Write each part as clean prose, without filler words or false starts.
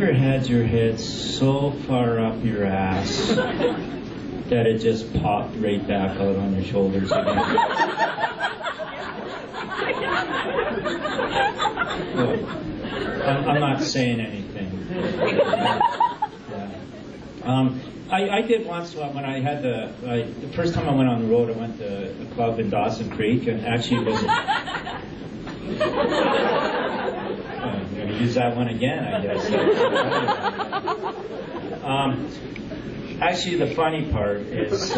ever had your head so far up your ass that it just popped right back out on your shoulders again? Look, I'm not saying anything. Yeah. I did once when I had the first time I went on the road. I went to a club in Dawson Creek, and actually it was. I'm going to use that one again, I guess. Actually, the funny part is, it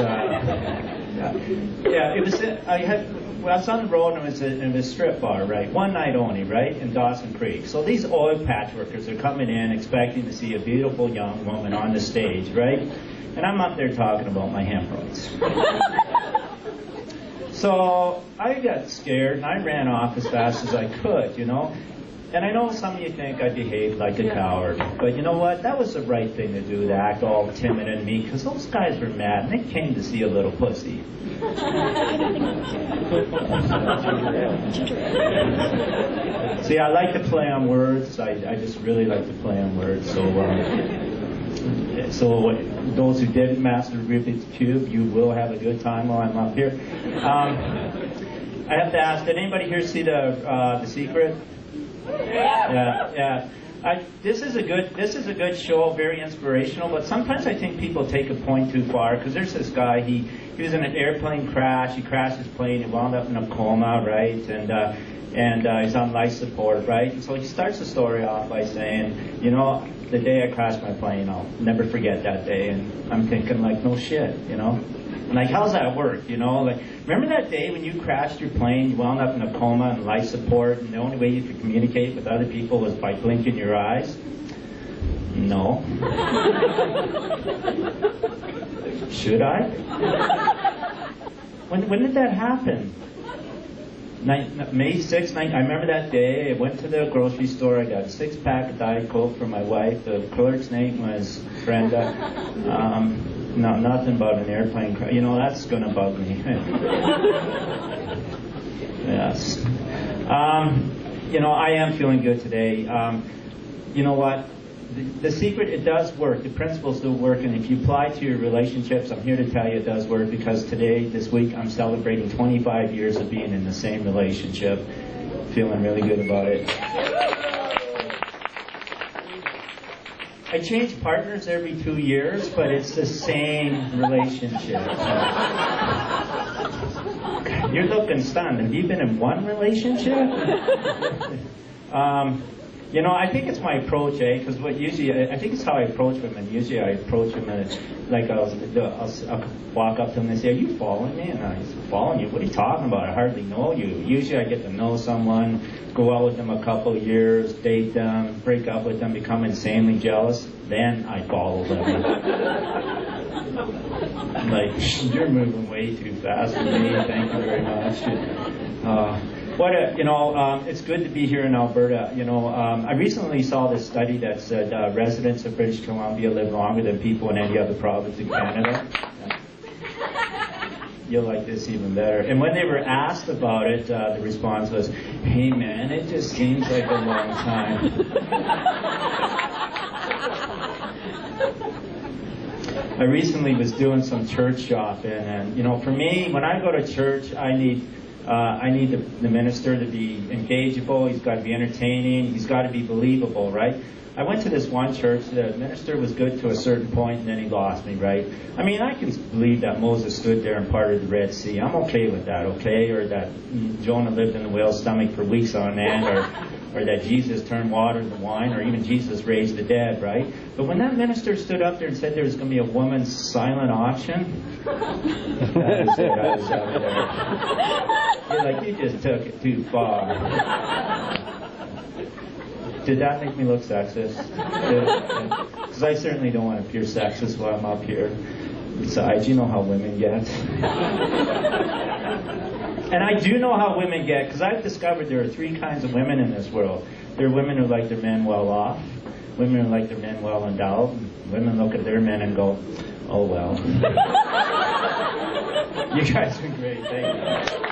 was. I was on the road, and it was a strip bar, right? One night only, right, in Dawson Creek. So these oil patch workers are coming in expecting to see a beautiful young woman on the stage, right? And I'm up there talking about my hemorrhoids. So I got scared, and I ran off as fast as I could, you know. And I know some of you think I behaved like a coward, but you know what? That was the right thing to do, to act all timid and meek, because those guys were mad, and they came to see a little pussy. See, I like to play on words. I just really like to play on words. So those who didn't master Rubik's Cube, you will have a good time while I'm up here. I have to ask, did anybody here see The Secret? Yeah. This is a good show, very inspirational. But sometimes I think people take a point too far. Because there's this guy, he was in an airplane crash. He crashed his plane. He wound up in a coma, right? And he's on life support, right? And so he starts the story off by saying, you know, the day I crashed my plane, I'll never forget that day. And I'm thinking, like, no shit, you know. Like, how's that work, you know? Like, remember that day when you crashed your plane, you wound up in a coma and life support, and the only way you could communicate with other people was by blinking your eyes? No. Should I? When did that happen? May 6th, I remember that day. I went to the grocery store. I got a 6-pack of Diet Coke for my wife. The clerk's name was Brenda. No, nothing about an airplane crash. You know, that's going to bug me. Yes. You know, I am feeling good today. You know what? The secret, it does work. The principles do work. And if you apply to your relationships, I'm here to tell you it does work, because today, this week, I'm celebrating 25 years of being in the same relationship. Feeling really good about it. I change partners every 2 years, but it's the same relationship. You're looking stunned. Have you been in one relationship? You know, I think it's my approach, because I think it's how I approach women. Usually I approach women like I'll walk up to them and say, are you following me? And I say, following you? What are you talking about? I hardly know you. Usually I get to know someone, go out with them a couple of years, date them, break up with them, become insanely jealous. Then I follow them. Like, you're moving way too fast for me. Thank you very much. It's good to be here in Alberta. You know, I recently saw this study that said residents of British Columbia live longer than people in any other province in Canada. You'll like this even better. And when they were asked about it, the response was, hey man, it just seems like a long time. I recently was doing some church shopping, and you know, for me, when I go to church, I need the minister to be engageable. He's got to be entertaining. He's got to be believable, right? I went to this one church. The minister was good to a certain point, and then he lost me, right? I mean, I can believe that Moses stood there and parted the Red Sea. I'm okay with that, okay? Or that Jonah lived in the whale's stomach for weeks on end, or that Jesus turned water into wine, or even Jesus raised the dead, right? But when that minister stood up there and said there was going to be a woman's silent auction, that was it. I was out there. You're like, you just took it too far. Did that make me look sexist? Because I certainly don't want to appear sexist while I'm up here. Besides, you know how women get. And I do know how women get, because I've discovered there are 3 kinds of women in this world. There are women who like their men well off, women who like their men well endowed, and women look at their men and go, oh well. You guys are great, thank you.